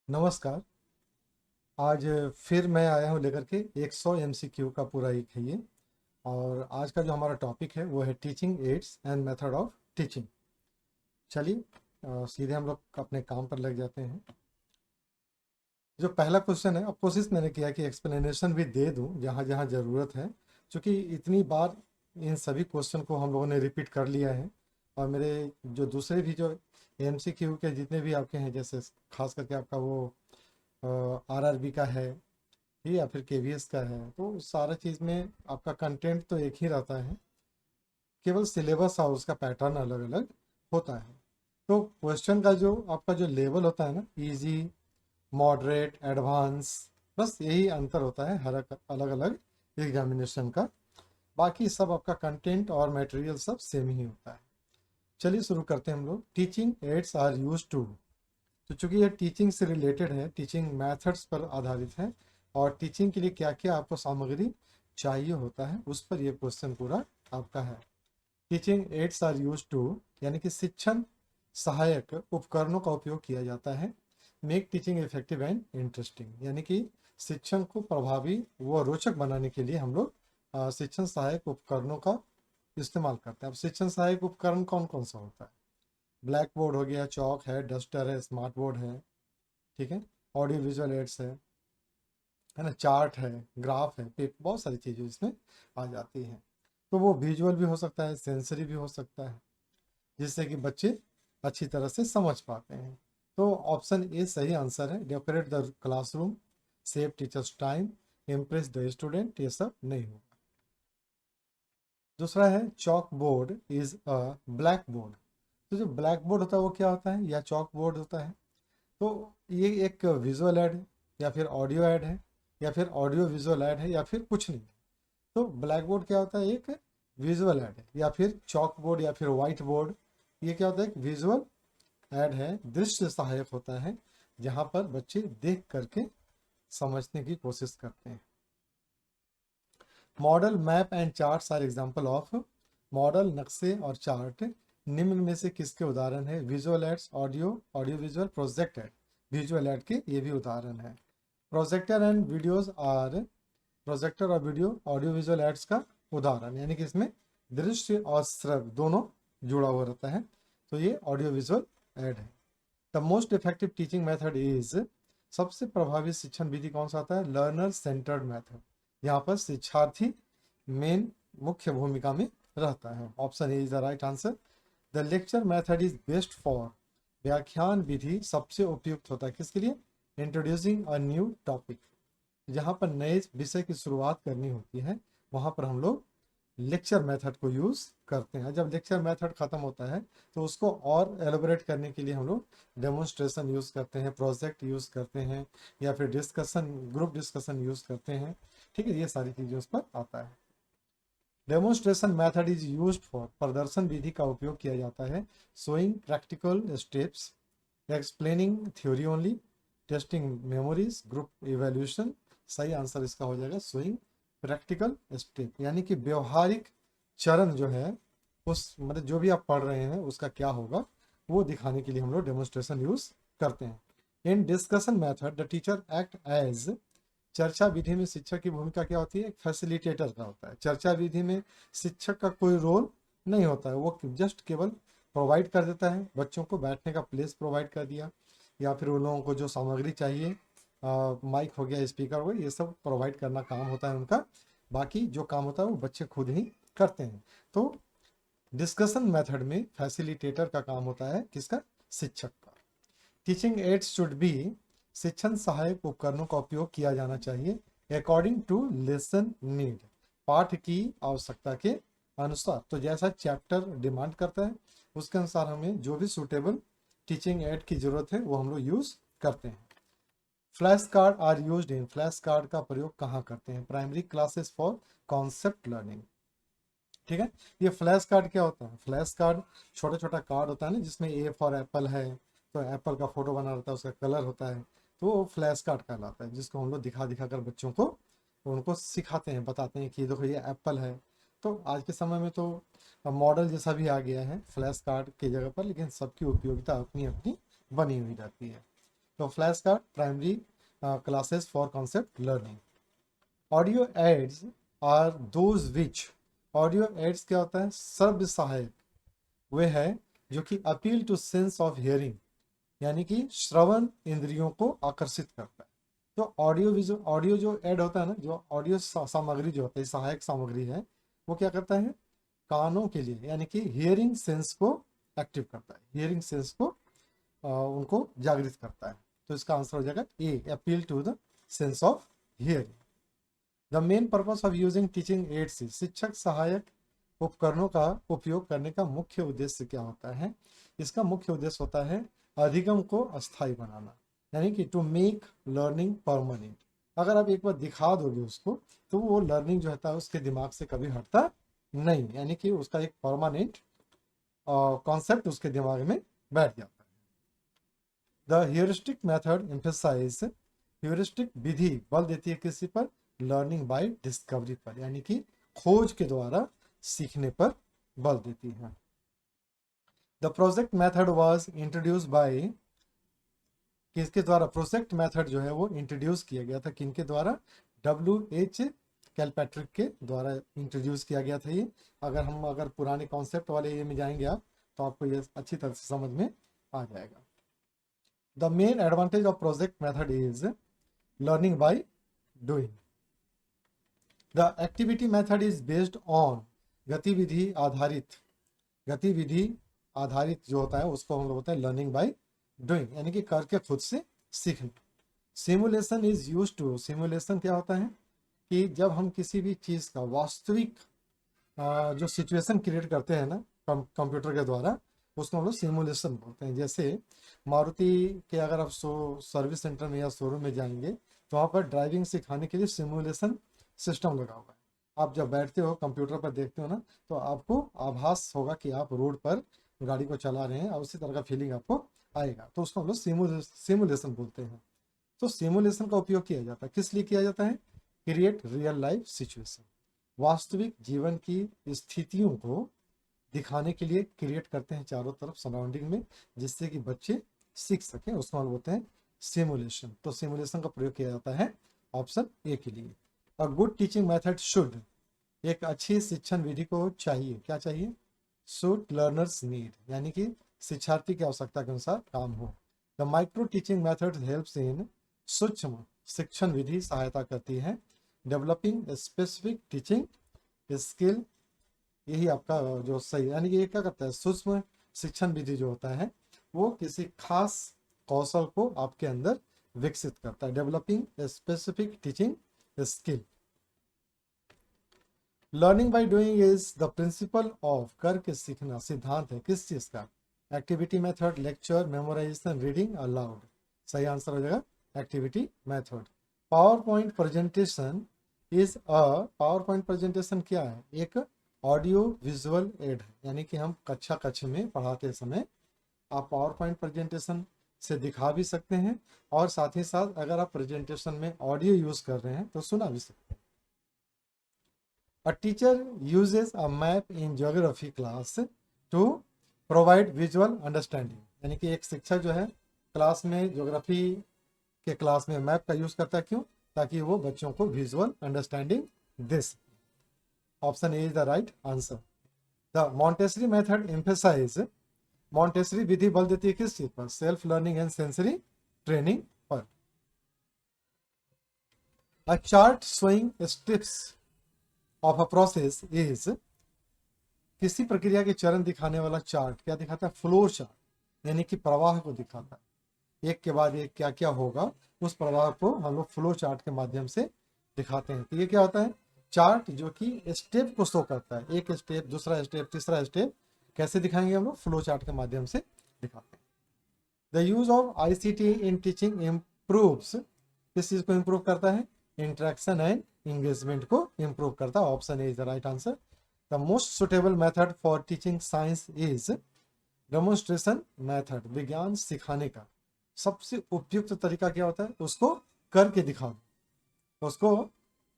नमस्कार। आज फिर मैं आया हूँ लेकर के 100 एमसीक्यू का पूरा एक है ये। और आज का जो हमारा टॉपिक है वो है teaching ads and method of teaching. चलिए सीधे हम लोग अपने काम पर लग जाते हैं। जो पहला क्वेश्चन है, अब कोशिश मैंने किया कि एक्सप्लेनेशन भी दे दूं जहाँ जहाँ ज़रूरत है, क्योंकि इतनी बार इन सभी क्वेश्चन को हम लोगों ने रिपीट कर लिया है। और मेरे जो दूसरे भी जो एमसीक्यू के जितने भी आपके हैं, जैसे खास करके आपका वो आरआरबी का है या फिर केवीएस का है, तो सारा चीज़ में आपका कंटेंट तो एक ही रहता है, केवल सिलेबस और उसका पैटर्न अलग अलग होता है। तो क्वेश्चन का जो आपका जो लेवल होता है ना, इजी, मॉडरेट, एडवांस, बस यही अंतर होता है हर अलग अलग एग्जामिनेशन का। बाकी सब आपका कंटेंट और मटेरियल सब सेम ही होता है। चलिए शुरू करते हैं हम लोग। Teaching aids are use to, तो चूंकि ये टीचिंग से रिलेटेड है, टीचिंग मेथड्स पर आधारित है, और टीचिंग के लिए क्या क्या आपको सामग्री चाहिए होता है उस पर ये क्वेश्चन पूरा आपका है। Teaching aids are use to यानी कि शिक्षण सहायक उपकरणों का उपयोग किया जाता है। Make teaching effective and interesting यानी कि शिक्षण को प्रभावी व रोचक बनाने के लिए हम लोग शिक्षण सहायक उपकरणों का इस्तेमाल करते हैं। अब शिक्षण सहायक उपकरण कौन कौन सा होता है? ब्लैक बोर्ड हो गया, चौक है, डस्टर है, स्मार्ट बोर्ड है, ठीक है, ऑडियो विजुअल एड्स है ना, चार्ट है, ग्राफ है, बहुत सारी चीज़ें इसमें आ जाती हैं। तो वो विजुअल भी हो सकता है, सेंसरी भी हो सकता है, जिससे कि बच्चे अच्छी तरह से समझ पाते हैं। तो ऑप्शन ए सही आंसर है। Decorate the classroom, save teachers time, impress the student, ये सब नहीं होगा। दूसरा है chalk board is a black board. तो जो ब्लैक बोर्ड होता है वो क्या होता है, या चॉक बोर्ड होता है, तो ये एक विजुअल ऐड है, या फिर ऑडियो ऐड है, या फिर ऑडियो विजुअल ऐड है, या फिर कुछ नहीं। तो ब्लैक बोर्ड क्या होता है, एक विजुअल ऐड है। या फिर चॉक बोर्ड या फिर वाइट बोर्ड, ये क्या होता है, एक विजुअल ऐड है, दृश्य सहायक होता है, जहाँ पर बच्चे देख करके समझने की कोशिश करते हैं। Model, map and charts are example of. Model, नक्शे और चार्ट निम्न में से किसके उदाहरण है? Visual aids, audio, audio visual, project aid, visual aid के ये भी उदाहरण है। Projector and videos are, projector और वीडियो ऑडियो विजुअल एड्स का उदाहरण, यानी कि इसमें दृश्य और श्रव्य दोनों जुड़ा हुआ रहता है, तो ये ऑडियो विजुअल एड है। The most effective teaching method is, सबसे प्रभावी शिक्षण विधि कौन सा आता है? Learner centred method. यहाँ पर शिक्षार्थी मेन मुख्य भूमिका में रहता है। Option A is the right answer. The lecture method is best for, व्याख्यान विधि सबसे उपयुक्त होता है किसके लिए? इंट्रोड्यूसिंग अ न्यू टॉपिक, जहाँ पर नए विषय की शुरुआत करनी होती है, वहाँ पर हम लोग लेक्चर मेथड को यूज़ करते हैं। जब लेक्चर मेथड ख़त्म होता है तो उसको और एलोबरेट करने के लिए हम लोग डेमोन्स्ट्रेशन यूज़ करते हैं, प्रोजेक्ट यूज़ करते हैं, या फिर डिस्कशन, ग्रुप डिस्कशन यूज़ करते हैं। ठीक है, ये सारी चीज़ें उस पर आता है। Demonstration method is used for, प्रदर्शन विधि का उपयोग किया जाता है। Showing practical steps, explaining theory only, testing memories, group evaluation. सही आंसर इसका हो जाएगा शोइंग प्रैक्टिकल स्टेप, यानी कि व्यवहारिक चरण जो है, उस मतलब जो भी आप पढ़ रहे हैं उसका क्या होगा वो दिखाने के लिए हम लोग डेमोन्स्ट्रेशन यूज करते हैं। In discussion method the teacher act as, चर्चा विधि में शिक्षक की भूमिका क्या होती है? फैसिलिटेटर का होता है। चर्चा विधि में शिक्षक का कोई रोल नहीं होता है, वो जस्ट केवल प्रोवाइड कर देता है, बच्चों को बैठने का प्लेस प्रोवाइड कर दिया, या फिर उन लोगों को जो सामग्री चाहिए, माइक हो गया, स्पीकर हो गया, ये सब प्रोवाइड करना काम होता है उनका। बाकी जो काम होता है वो बच्चे खुद ही करते हैं। तो डिस्कशन मेथड में फैसिलिटेटर का काम होता है किसका? शिक्षक का। टीचिंग एड्स शुड बी, शिक्षण सहायक उपकरणों का उपयोग किया जाना चाहिए अकॉर्डिंग टू लेसन नीड, पाठ की आवश्यकता के अनुसार। तो जैसा चैप्टर डिमांड करता है उसके अनुसार हमें जो भी सूटेबल टीचिंग एड की जरूरत है वो हम लोग यूज करते हैं। Flash card are used in, flash card का प्रयोग कहाँ करते हैं? Primary classes for concept learning. ठीक है, ये फ्लैश कार्ड क्या होता है? फ्लैश कार्ड छोटा छोटा कार्ड होता है ना, जिसमें ए फॉर एप्पल है, तो एप्पल का फोटो बना रहता है, उसका कलर होता है, तो वो फ्लैश कार्ड कहलाता है, जिसको हम लोग दिखा दिखा कर बच्चों को उनको सिखाते हैं, बताते हैं कि देखो ये एप्पल है। तो आज के समय में तो मॉडल जैसा भी आ गया है फ्लैश कार्ड की जगह पर, लेकिन सबकी उपयोगिता अपनी अपनी बनी हुई रहती है। तो flash card primary classes for concept learning. Audio aids are those which, audio aids क्या होता है, सर्व सहायक वे है जो कि appeal to sense of hearing, यानी कि श्रवण इंद्रियों को आकर्षित करता है। तो ऑडियो विजुअल, ऑडियो जो ऐड होता है ना, जो ऑडियो सामग्री जो होता है, सहायक सामग्री है, वो क्या करता है, कानों के लिए यानी कि हियरिंग सेंस को एक्टिव करता है, हियरिंग सेंस को उनको जागृत करता है। तो इसका आंसर हो जाएगा A, appeal to the sense of hearing. The main purpose of using teaching aids, शिक्षक सहायक उपकरणों का उपयोग करने का मुख्य उद्देश्य क्या होता है, इसका मुख्य उद्देश्य होता है अधिगम को अस्थायी बनाना, यानी कि टू मेक लर्निंग परमानेंट। अगर आप एक बार दिखा दोगे उसको तो वो लर्निंग जो होता है उसके दिमाग से कभी हटता नहीं, यानी कि उसका एक परमानेंट कॉन्सेप्ट उसके दिमाग में बैठ जाता है। The heuristic method emphasise, heuristic विधि बल देती है किसी पर, लर्निंग बाय डिस्कवरी पर, यानी कि खोज के द्वारा सीखने पर बल देती है। The project method was introduce by, किसके द्वारा, प्रोजेक्ट मेथड जो है वो इंट्रोड्यूस किया गया था, किनके द्वारा, WH कैलपैट्रिक के द्वारा इंट्रोड्यूस किया गया था ये। अगर पुराने कॉन्सेप्ट वाले ये में जाएंगे आप तो आपको ये अच्छी तरह से समझ में आ जाएगा। The main advantage of project method is learning by doing. The activity method is based on, गतिविधि आधारित, गतिविधि आधारित जो होता है उसको हम लोग बोलते हैं लर्निंग बाय डूइंग, यानी कि करके खुद से सीखना। Simulation is used to, simulation क्या होता है कि जब हम किसी भी चीज़ का वास्तविक जो सिचुएशन क्रिएट करते हैं ना कंप्यूटर के द्वारा, उसको हम लोग सिमुलेशन बोलते हैं। जैसे मारुति के अगर आप सर्विस सेंटर में या शोरूम में जाएंगे तो वहाँ पर ड्राइविंग सिखाने के लिए सिमुलेशन सिस्टम लगा हुआ है। आप जब बैठते हो कंप्यूटर पर देखते हो ना तो आपको आभास होगा कि आप रोड पर गाड़ी को चला रहे हैं और उसी तरह का फीलिंग आपको आएगा, तो उसको हम लोग सिमुलेशन बोलते हैं। तो सिमुलेशन का उपयोग किया जाता है, किस लिए किया जाता है, क्रिएट रियल लाइफ सिचुएशन, वास्तविक जीवन की स्थितियों को दिखाने के लिए क्रिएट करते हैं चारों तरफ सराउंडिंग में, जिससे कि बच्चे सीख सकें, उसको हम बोलते हैं सिमुलेशन। तो सिमुलेशन का प्रयोग किया जाता है ऑप्शन ए के लिए। A good teaching method should, एक अच्छी शिक्षण विधि को चाहिए, क्या चाहिए, सूट लर्नर्स नीड, यानी कि शिक्षार्थी की आवश्यकता के अनुसार काम हो। The micro teaching method helps in, सूक्ष्म शिक्षण विधि सहायता करती है, डेवलपिंग स्पेसिफिक टीचिंग स्किल, यही आपका जो सही, यानी कि ये क्या करता है, सूक्ष्म शिक्षण विधि जो होता है वो किसी खास कौशल को आपके अंदर विकसित करता है, developing specific teaching skill. Learning by doing is the principle of, करके सीखना सिद्धांत है किस चीज का, activity method, lecture, memorisation, reading allowed, सही आंसर हो जाएगा activity method. Power point presentation is a, power point presentation क्या है, एक ऑडियो विजुअल एड है, यानी कि हम कक्ष में पढ़ाते समय आप पावर पॉइंट प्रेजेंटेशन से दिखा भी सकते हैं और साथ ही साथ अगर आप प्रेजेंटेशन में ऑडियो यूज कर रहे हैं तो सुना भी सकते हैं। A teacher uses a map in geography class to provide visual understanding, यानी कि एक शिक्षक जो है क्लास में, ज्योग्राफी के क्लास में मैप का यूज करता है, क्यों, ताकि वो बच्चों को विजुअल अंडरस्टैंडिंग दे सके। Option A is the right answer. The Montessori method emphasise, Montessori विधि बल देती है किस चीज पर, self learning and sensory training पर। A chart showing steps of a process is, किसी प्रक्रिया के चरण दिखाने वाला चार्ट क्या दिखाता है, फ्लो चार्ट, यानी कि प्रवाह को दिखाता है, एक के बाद एक क्या क्या होगा उस प्रवाह को हम लोग फ्लो चार्ट के माध्यम से दिखाते हैं। तो ये क्या होता है, चार्ट जो कि स्टेप को शो करता है, एक स्टेप, दूसरा स्टेप, तीसरा स्टेप, कैसे दिखाएंगे हम लोग, फ्लो चार्ट के माध्यम से दिखाते हैं। The use of ICT in teaching improves, किस चीज को इम्प्रूव करता है, इंटरेक्शन एंड इंगेजमेंट को इम्प्रूव करता है। Option A is the right answer. The most suitable method for teaching science is demonstration method, विज्ञान सिखाने का सबसे उपयुक्त तरीका क्या होता है, उसको करके दिखा दो, उसको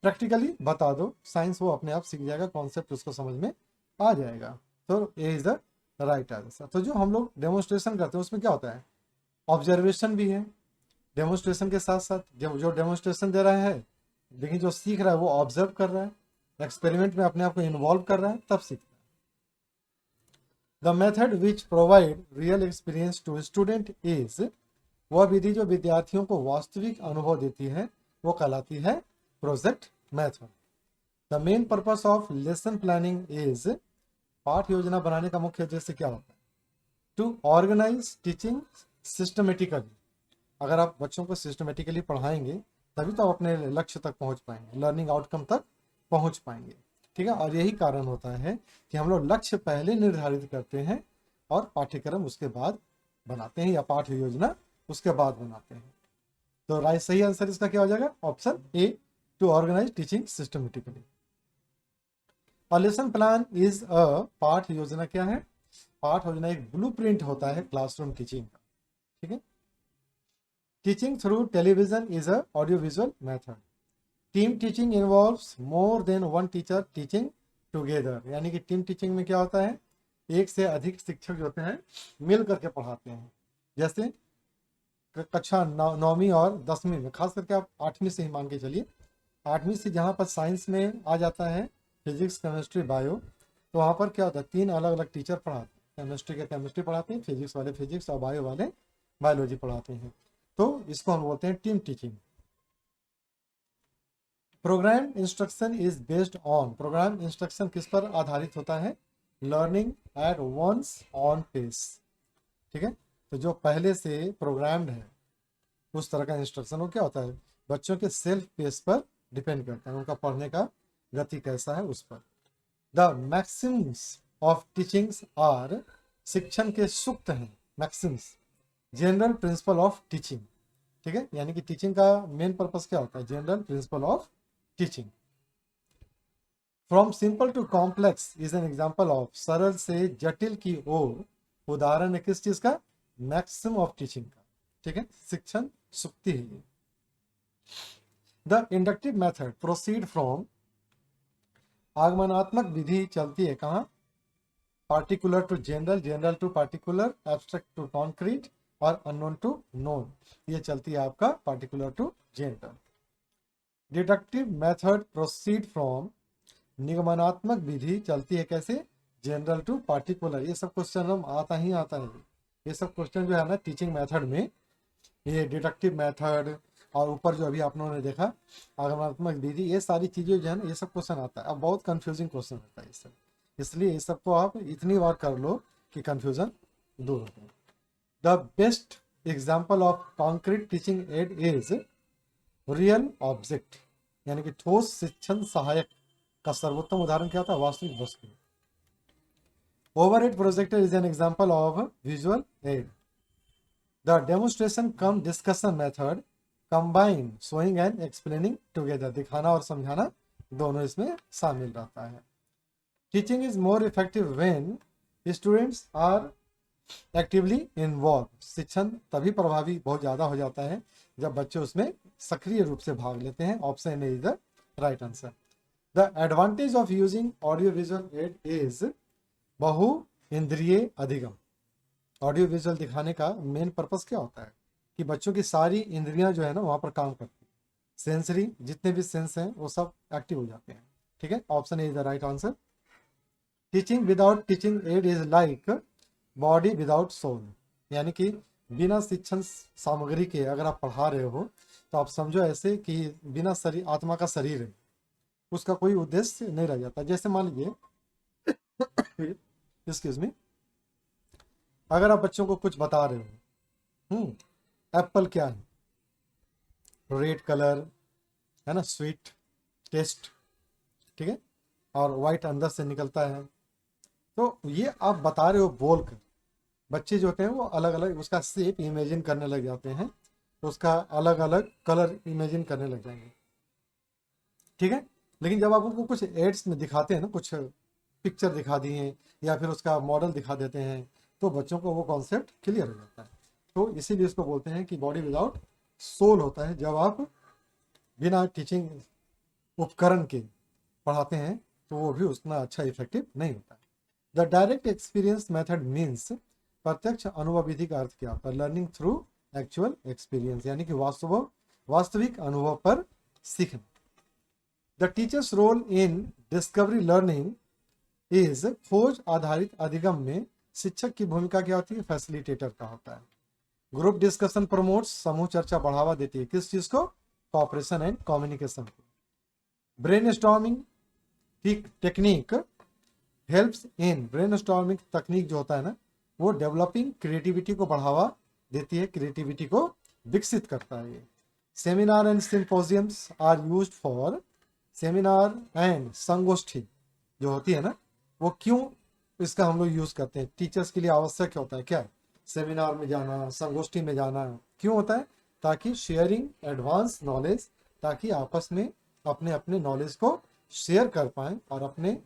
प्रैक्टिकली बता दो, साइंस वो अपने आप सीख जाएगा, कॉन्सेप्ट उसको समझ में आ जाएगा। तो ए इज द राइट आंसर। तो जो हम लोग डेमोन्स्ट्रेशन करते हैं उसमें क्या होता है, ऑब्जर्वेशन भी है, डेमोन्स्ट्रेशन के साथ साथ जब जो डेमोन्स्ट्रेशन दे रहा है, लेकिन जो सीख रहा है वो ऑब्जर्व कर रहा है, एक्सपेरिमेंट में अपने आप को इन्वॉल्व कर रहा है, तब सीखता है। The method which provide real experience to student is, वह विधि जो विद्यार्थियों को वास्तविक अनुभव देती है वो कहलाती है project method. The main purpose of lesson planning is, पाठ योजना बनाने का मुख्य उद्देश्य क्या होता है? To organize teaching systematically. अगर आप बच्चों को सिस्टमेटिकली पढ़ाएंगे तभी तो आप अपने लक्ष्य तक पहुंच पाएंगे, लर्निंग आउटकम तक पहुंच पाएंगे। ठीक है, और यही कारण होता है कि हम लोग लक्ष्य पहले निर्धारित करते हैं और पाठ्यक्रम उसके बाद बनाते हैं, या पाठ्य योजना उसके बाद बनाते हैं। तो राइट सही आंसर इसका क्या हो जाएगा? Option A, to organize teaching systematically. और लेसन प्लान इज अ, पाठ योजना क्या है? पाठ योजना एक ब्लूप्रिंट होता है क्लासरूम टीचिंग का। ठीक है, teaching through television is a audio visual method. Team teaching involves more than one teacher teaching together, यानी कि टीम टीचिंग में क्या होता है, एक से अधिक शिक्षक जो होते हैं मिल करके पढ़ाते हैं। जैसे कक्षा 9वीं और 10वीं में, खास करके आप 8वीं से ही मान के चलिए, 8वीं से जहाँ पर साइंस में आ जाता है, फिजिक्स केमिस्ट्री बायो, तो वहाँ पर क्या होता है, 3 अलग अलग टीचर पढ़ाते हैं। केमिस्ट्री के केमिस्ट्री पढ़ाते हैं, फिजिक्स वाले फिजिक्स और बायो वाले बायोलॉजी पढ़ाते हैं। तो इसको हम बोलते हैं team teaching. Program instruction is based on, program instruction किस पर आधारित होता है? Learning at one's own pace. ठीक है, तो जो पहले से प्रोग्राम्ड है उस तरह का इंस्ट्रक्शन वो क्या होता है, बच्चों के सेल्फ पेस पर डिपेंड करता है, उनका पढ़ने का गति कैसा है उस पर। The maxims of teachings are, शिक्षण के सूक्त हैं maxims, general principle of teaching. ठीक है, यानी कि टीचिंग का मेन पर्पस क्या होता है? General principle of teaching. From simple to complex is an example of, सरल से जटिल की ओर उदाहरण है किस चीज का? मैक्सिमम ऑफ टीचिंग का। ठीक है, शिक्षण सुक्ति है ये। The inductive method proceed from, आगमनात्मक विधि चलती है कहाँ? Particular to general, general to particular, abstract to concrete और अननोन टू नोन, ये चलती है आपका particular to general. Deductive method proceed from, निगमनात्मक विधि चलती है कैसे? General to particular. ये सब क्वेश्चन हम आता ही आता है, ये सब क्वेश्चन जो है ना टीचिंग मेथड में, ये डिडक्टिव मेथड और ऊपर जो अभी आप लोगों ने देखा आगमनात्मक विधि, ये सारी चीज़ें जो है ना ये सब क्वेश्चन आता है। अब बहुत कंफ्यूजिंग क्वेश्चन होता है इससे, इसलिए इस सबको आप इतनी बार कर लो कि कंफ्यूजन दूर हो जाए। The best example of concrete teaching aid is real object, यानी कि ठोस शिक्षण सहायक का सर्वोत्तम उदाहरण क्या था? वास्तविक वस्तु। Overhead projector is an example of visual aid. The demonstration cum discussion method combine showing and explaining together, दिखाना और समझाना दोनों इसमें शामिल रहता है। Teaching is more effective when students are actively involve, शिक्षण तभी प्रभावी बहुत ज़्यादा हो जाता है जब बच्चे उसमें सक्रिय रूप से भाग लेते हैं। Option A is the right answer. The advantage of using audio visual add is बहु इंद्रिय अधिगम। ऑडियो विजुअल दिखाने का मेन पर्पस क्या होता है कि बच्चों की सारी इंद्रियां जो है ना वहाँ पर काम करती है, सेंसरी जितने भी सेंस हैं वो सब एक्टिव हो जाते हैं। ठीक है, option A is the right answer. Teaching without teaching aid is like body without soul, यानी कि बिना शिक्षण सामग्री के अगर आप पढ़ा रहे हो तो आप समझो ऐसे कि बिना शरीर, आत्मा का शरीर है, उसका कोई उद्देश्य नहीं रह जाता। जैसे मान लीजिए एक्सक्यूज मी, अगर आप बच्चों को कुछ बता रहे हो, एप्पल क्या है? रेड कलर है ना, स्वीट टेस्ट, ठीक है, और वाइट अंदर से निकलता है। तो ये आप बता रहे हो बोल कर, बच्चे जो होते हैं वो अलग अलग उसका शेप इमेजिन करने लग जाते हैं, उसका अलग अलग कलर इमेजिन करने लग जाएंगे। ठीक है, लेकिन जब आप उनको कुछ एड्स में दिखाते हैं ना, कुछ पिक्चर दिखा दिए या फिर उसका मॉडल दिखा देते हैं, तो बच्चों को वो कॉन्सेप्ट क्लियर हो जाता है। तो इसीलिए इसको बोलते हैं कि बॉडी विदाउट सोल होता है। जब आप बिना टीचिंग उपकरण के पढ़ाते हैं तो वो भी उतना अच्छा इफेक्टिव नहीं होता है। The direct experience method means, प्रत्यक्ष अनुभव विधि का अर्थ क्या होता है? लर्निंग थ्रू एक्चुअल एक्सपीरियंस, यानी कि वास्तविक अनुभव पर सीखना। The teacher's role in discovery learning is, खोज आधारित अधिगम में शिक्षक की भूमिका क्या होती है? फैसिलिटेटर का होता है। ग्रुप डिस्कशन प्रमोट्स, समूह चर्चा बढ़ावा देती है किस चीज को? कॉपरेशन एंड कम्युनिकेशन को। Brainstorming technique helps in, brainstorming तकनीक जो होता है ना, वो डेवलपिंग क्रिएटिविटी को बढ़ावा देती है, क्रिएटिविटी को विकसित करता है। ये seminar and symposiums are used for, seminar and संगोष्ठी जो होती है ना, वो क्यों इसका हम लोग यूज करते हैं? टीचर्स के लिए आवश्यक होता है क्या? सेमिनार में जाना, संगोष्ठी में जाना क्यों होता है? ताकि शेयरिंग एडवांस नॉलेज, ताकि आपस में अपने अपने नॉलेज को शेयर कर पाएं और अपने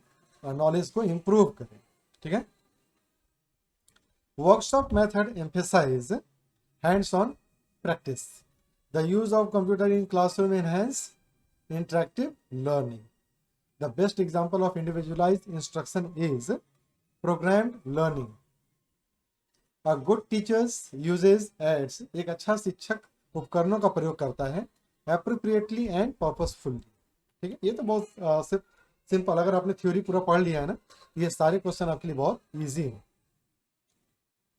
नॉलेज को इम्प्रूव करें। ठीक है। Workshop method emphasize hands on practice, the use of computer in classroom enhance interactive learning. The best example of individualized instruction is programmed learning. A good teacher uses aids, एक अच्छा शिक्षक उपकरणों का प्रयोग करता है appropriately and purposefully. ठीक है, ये तो बहुत सिंपल, अगर आपने थ्योरी पूरा पढ़ लिया है ना, ये सारे क्वेश्चन आपके लिए बहुत इजी है।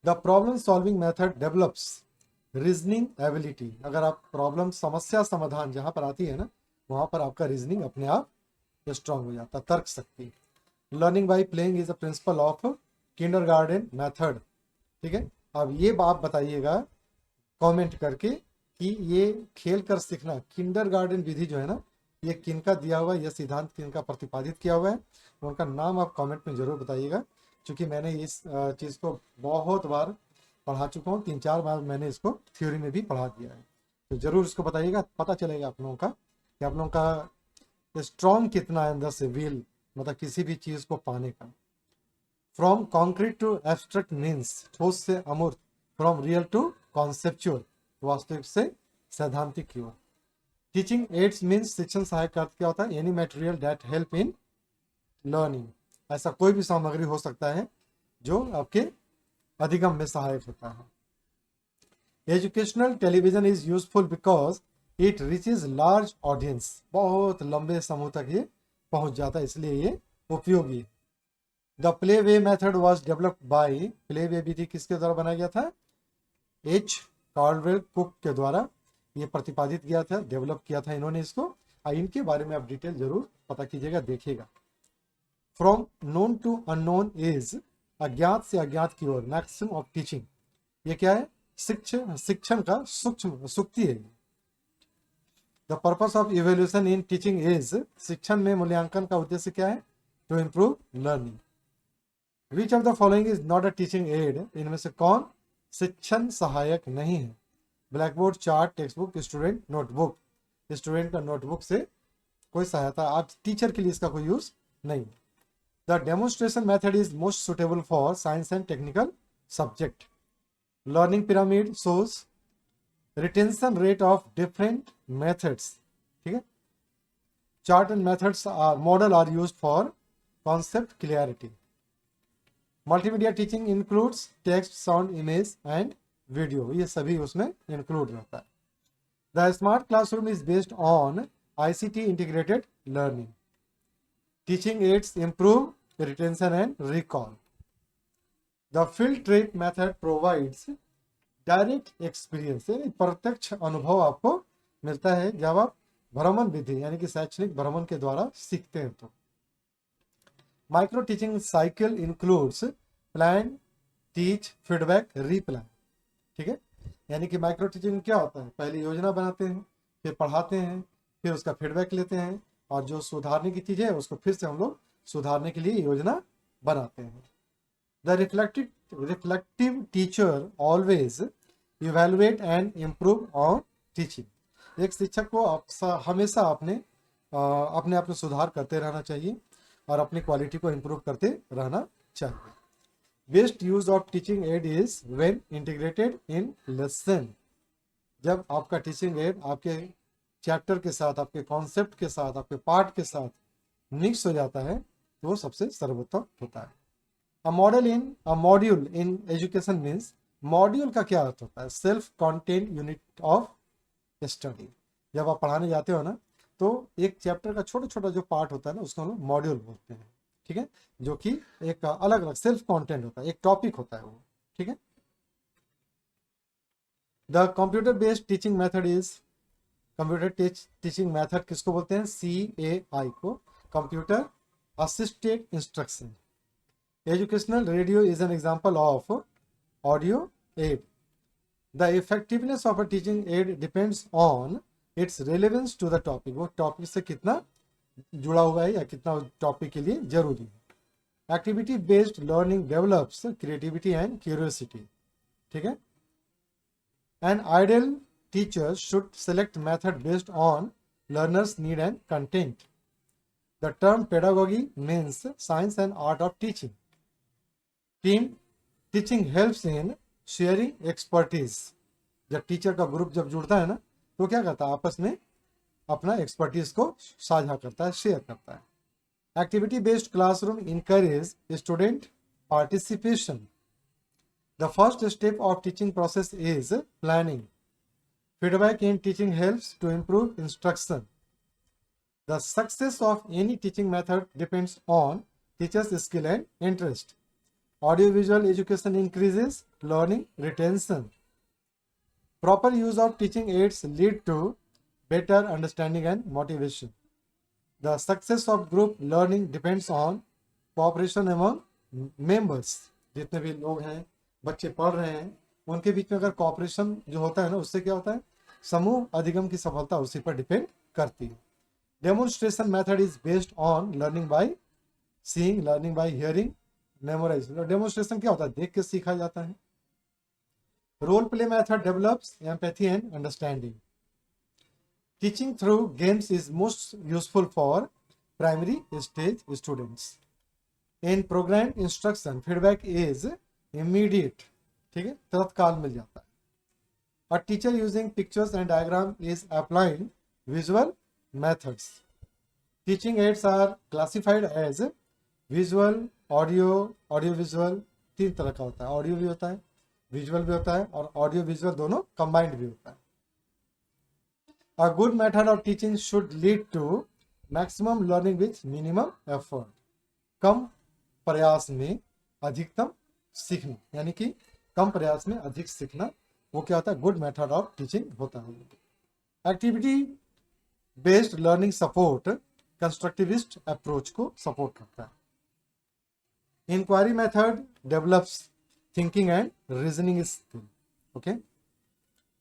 The problem solving method develops reasoning ability, अगर आप प्रॉब्लम समस्या समाधान जहां पर आती है ना, वहां पर आपका रीजनिंग अपने आप स्ट्रांग हो जाता है, तर्क शक्ति। Learning by playing is the principle of kindergarten method. ठीक है, अब ये बात बताइएगा कमेंट करके कि ये खेल कर सीखना, किंडरगार्टन विधि जो है ना, ये किनका दिया हुआ है, यह सिद्धांत किनका प्रतिपादित किया हुआ है, उनका नाम आप कमेंट में जरूर बताइएगा, क्योंकि मैंने इस चीज़ को बहुत बार पढ़ा चुका हूँ, 3-4 बार मैंने इसको थ्योरी में भी पढ़ा दिया है। तो जरूर इसको बताइएगा, पता चलेगा आप लोगों का कि आप लोगों का स्ट्रॉन्ग कितना है अंदर से विल, मतलब किसी भी चीज़ को पाने का। From concrete to abstract means, ठोस से अमूर्त। फ्रॉम रियल टू कॉन्सेप्चुअल, वास्तविक से सैद्धांतिक की ओर। टीचिंग एड्स मीन्स, शिक्षण सहायक का अर्थ क्या होता है? Any material that help in learning, ऐसा कोई भी सामग्री हो सकता है जो आपके अधिगम में सहायक होता है। Educational television is useful because it reaches large audience, बहुत लंबे समूह तक ये पहुंच जाता है, इसलिए ये उपयोगी है। The play way method was developed by, play way विधि किसके द्वारा बनाया गया था? एच कार्लवेल कुक के द्वारा ये प्रतिपादित किया था, डेवलप किया था इन्होंने इसको। इनके बारे में आप डिटेल जरूर पता कीजिएगा, देखिएगा। From known to unknown is, अज्ञात से अज्ञात की ओर। मैक्सिम ऑफ टीचिंग, ये क्या है? शिक्षण का सूक्ष्म सुक्ति है। The purpose of evaluation in teaching is, शिक्षण में मूल्यांकन का उद्देश्य क्या है? To improve learning. Which of the following is not a teaching aid, इनमें से कौन शिक्षण सहायक नहीं है? Black board, chart, text book, student notebook. Student का नोटबुक से कोई सहायता, आप टीचर के लिए इसका कोई यूज नहीं। The demonstration method is most suitable for science and technical subject. Learning pyramid shows retention rate of different methods. ठीक है, chart and methods are model are used for concept clarity. Multimedia teaching includes text, sound, image and video, ये सभी उसमें include रहता है। The smart classroom is based on ICT integrated learning. Teaching aids improve retention and recall. The field trip method provides direct experience, प्रत्यक्ष अनुभव आपको मिलता है जब आप भ्रमण विधि यानी कि शैक्षणिक भ्रमण के द्वारा सीखते हैं। तो micro teaching cycle includes plan, teach, feedback, replan. ठीक है, यानी कि माइक्रो टीचिंग क्या होता है? पहले योजना बनाते हैं, फिर पढ़ाते हैं, फिर उसका फीडबैक लेते हैं, और जो सुधारने की चीज़ है उसको फिर से हम लोग सुधारने के लिए योजना बनाते हैं। The reflective teacher always evaluate and improve on teaching. एक शिक्षक को हमेशा अपने आप में सुधार करते रहना चाहिए और अपनी क्वालिटी को इम्प्रूव करते रहना चाहिए। Best use of teaching aid is when integrated in lesson, जब आपका टीचिंग एड आपके चैप्टर के साथ, आपके कॉन्सेप्ट के साथ, आपके पाठ के साथ मिक्स हो जाता है, तो वो सबसे सर्वोत्तम होता है। A module in education means module का क्या अर्थ होता है? Self content unit of study. जब आप पढ़ाने जाते हो ना, तो एक चैप्टर का छोटा छोटा जो पार्ट होता है ना, उसको हम लोग मॉड्यूल बोलते हैं, ठीक है, जो कि एक अलग अलग सेल्फ कंटेंट होता है, एक टॉपिक होता है वो, ठीक है। The computer based teaching method is, computer teaching method किसको बोलते हैं? CAI को, computer assisted instruction. Educational radio is an example of audio aid. The effectiveness of a teaching aid depends on its relevance to the topic। वो topic से कितना जुड़ा हुआ है या कितना टॉपिक के लिए जरूरी है। Activity based learning develops creativity and curiosity, ठीक है। An ideal teacher should select method based on learners need and content. The term pedagogy means science and art of teaching. Team teaching helps in sharing expertise. जब teacher का group जब जुड़ता है ना, तो क्या करता है? आपस में अपना एक्सपर्टीज को साझा करता है, शेयर करता है। Activity based classroom encourage student participation. The first step of teaching process is planning. Feedback in teaching helps to improve instruction. The success of any teaching method depends on teacher's skill and interest. Audiovisual education increases learning retention. Proper use of teaching aids lead to better understanding and motivation. The success of group learning depends on cooperation among members। जितने भी लोग हैं, बच्चे पढ़ रहे हैं, उनके बीच में अगर कॉपरेशन जो होता है ना, उससे क्या होता है? समूह अधिगम की सफलता उसी पर डिपेंड करती है। Demonstration method is based on learning by seeing, learning by hearing, memorize. डेमोन्स्ट्रेशन क्या होता है? देख के सीखा जाता है। Role play method develops empathy and understanding. Teaching through games is most useful for primary stage students. In program instruction feedback is immediate, ठीक है, तत्काल मिल जाता है। A teacher using pictures and diagram is applying visual methods. Teaching aids are classified as visual, audio, audio visual. तीन तरह का होता है, ऑडियो भी होता है, विजुअल भी होता है, और ऑडियो विजुअल दोनों कंबाइंड भी होता है। A good method of teaching should lead to maximum learning with minimum effort. कम प्रयास में अधिकतम सीखना, यानी कि कम प्रयास में अधिक सीखना, वो क्या होता है? गुड मेथड ऑफ टीचिंग होता है। Activity based learning support constructivist approach को सपोर्ट करता है। Inquiry method develops thinking and reasoning skill. Okay.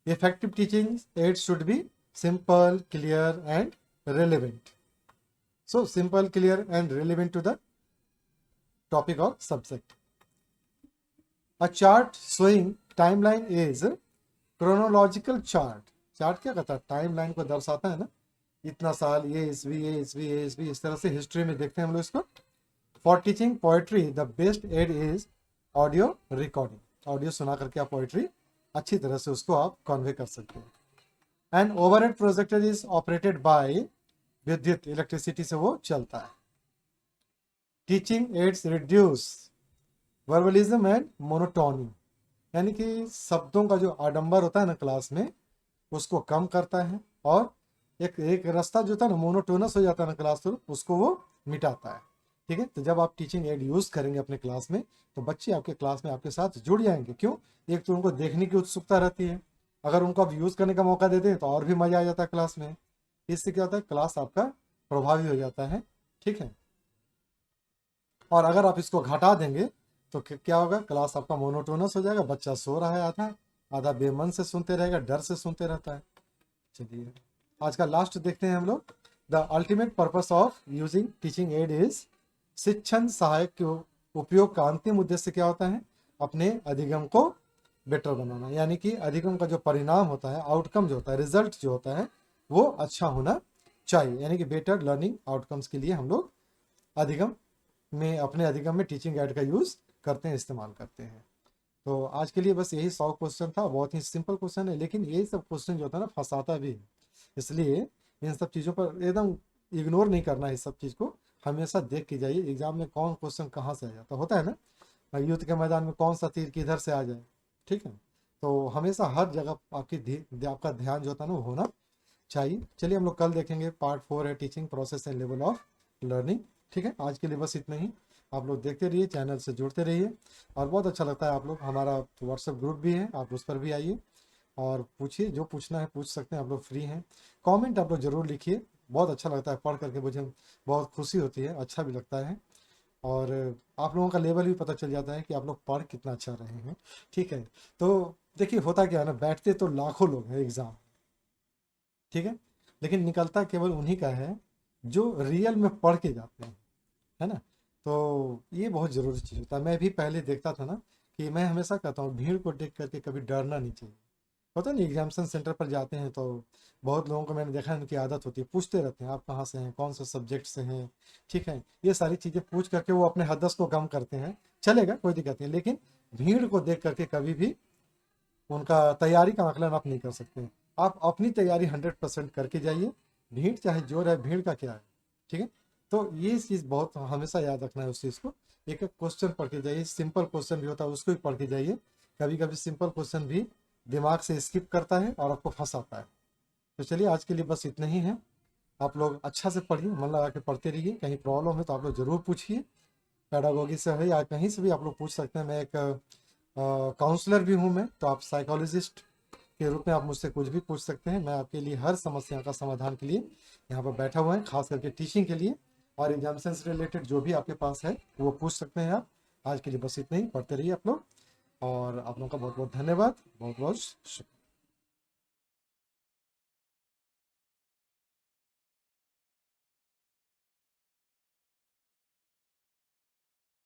Effective teaching aids should be simple, clear, and relevant. So simple, clear, and relevant to the topic or subject. A chart showing timeline is chronological chart. Chart क्या कहता है? Timeline को दर्शाता है ना, इतना साल, ये ईस्वी, ये ईस्वी, ये ईस्वी, इस तरह से हिस्ट्री में देखते हैं हम लोग इसको। For teaching poetry the best aid is audio recording. Audio सुना करके आप पोएट्री अच्छी तरह से उसको आप कन्वे कर सकते हैं। And overhead projector is operated by विद्युत, इलेक्ट्रिसिटी से वो चलता है। Teaching aids reduce verbalism and monotony, यानी कि शब्दों का जो आडंबर होता है ना क्लास में, उसको कम करता है, और एक रास्ता जो था ना मोनोटोनस हो जाता है ना क्लास, उसको वो मिटाता है, ठीक है। तो जब आप टीचिंग एड यूज करेंगे अपने क्लास में, तो बच्चे आपके क्लास में आपके साथ जुड़ जाएंगे। क्यों? एक तो उनको देखने की उत्सुकता रहती है, अगर उनको आप यूज करने का मौका देते हैं तो और भी मजा आ जाता है क्लास में। इससे क्या होता है? क्लास आपका प्रभावी हो जाता है, ठीक है। और अगर आप इसको घटा देंगे तो क्या होगा? क्लास आपका मोनोटोनस हो जाएगा, बच्चा सो रहा है, आधा आधा बेमन से सुनते रहेगा, डर से सुनते रहता है। चलिए आज का लास्ट देखते हैं हम लोग। The ultimate purpose of using teaching aid is, शिक्षण सहायक के उपयोग का अंतिम उद्देश्य क्या होता है? अपने अधिगम को बेटर बनाना, यानी कि अधिगम का जो परिणाम होता है, आउटकम जो होता है, रिजल्ट जो होता है, वो अच्छा होना चाहिए। यानी कि बेटर लर्निंग आउटकम्स के लिए हम लोग अधिगम में, अपने अधिगम में टीचिंग एड का यूज करते हैं, इस्तेमाल करते हैं। तो आज के लिए बस यही 100 क्वेश्चन था। बहुत ही सिंपल क्वेश्चन है, लेकिन यही सब क्वेश्चन जो होता है ना, फंसाता भी है। इसलिए इन सब चीज़ों पर एकदम इग्नोर नहीं करना है। इस सब चीज़ को हमेशा देख के जाइए एग्जाम में कौन क्वेश्चन कहाँ से आ जाता होता है ना, युद्ध के मैदान में कौन सा तीर किधर से आ जाए, ठीक है। तो हमेशा हर जगह आपका ध्यान जो होता है ना वो होना चाहिए। चलिए हम लोग कल देखेंगे, पार्ट 4 है teaching process and level of learning. ठीक है, आज के लिए बस इतना ही। आप लोग देखते रहिए, चैनल से जुड़ते रहिए, और बहुत अच्छा लगता है आप लोग, हमारा व्हाट्सएप ग्रुप भी है, आप उस पर भी आइए और पूछिए, जो पूछना है पूछ सकते हैं, आप लोग फ्री हैं। कमेंट आप लोग ज़रूर लिखिए, बहुत अच्छा लगता है पढ़ करके, मुझे बहुत खुशी होती है, अच्छा भी लगता है। और आप लोगों का लेवल भी पता चल जाता है कि आप लोग पढ़ कितना अच्छा रहे हैं। ठीक है, तो देखिए होता क्या है ना, बैठते तो लाखों लोग हैं एग्ज़ाम, ठीक है, लेकिन निकलता केवल उन्हीं का है जो रियल में पढ़ के जाते हैं, है ना। तो ये बहुत ज़रूरी चीज़ होता है। मैं भी पहले देखता था ना, कि मैं हमेशा कहता हूँ भीड़ को देख करके कभी डरना नहीं चाहिए। पता नहीं, एग्जामिनेशन सेंटर पर जाते हैं तो बहुत लोगों को मैंने देखा है, उनकी आदत होती है, पूछते रहते हैं आप कहाँ से हैं, कौन से सब्जेक्ट से हैं। ठीक है, ये सारी चीज़ें पूछ करके वो अपने हदस को कम करते हैं, चलेगा, कोई दिक्कत नहीं, लेकिन भीड़ को देख करके कभी भी उनका तैयारी का आकलन आप नहीं कर सकते। आप अपनी तैयारी 100% करके जाइए, भीड़ चाहे जो रहे, भीड़ का क्या है। ठीक है, तो ये चीज़ बहुत हमेशा याद रखना है उस चीज़ को। एक एक क्वेश्चन पढ़ के जाइए, सिंपल क्वेश्चन भी होता है उसको भी पढ़ के जाइए। कभी कभी सिंपल क्वेश्चन भी दिमाग से स्किप करता है और आपको फंसाता है। तो चलिए आज के लिए बस इतना ही है। आप लोग अच्छा से पढ़िए, मन लगा के पढ़ते रहिए, कहीं प्रॉब्लम है तो आप लोग ज़रूर पूछिए, पैडागोगी से है या कहीं से भी आप लोग पूछ सकते हैं। मैं एक काउंसलर भी हूँ मैं, तो आप साइकोलॉजिस्ट के रूप में आप मुझसे कुछ भी पूछ सकते हैं। मैं आपके लिए हर समस्या का समाधान के लिए यहाँ पर बैठा हुआ है, खास करके टीचिंग के लिए, और एग्जामिनेशन से रिलेटेड जो भी आपके पास है वो पूछ सकते हैं आप। आज के लिए बस इतना ही, पढ़ते रहिए आप लोग, और आप लोगों का बहुत बहुत धन्यवाद, बहुत बहुत शुक्रिया।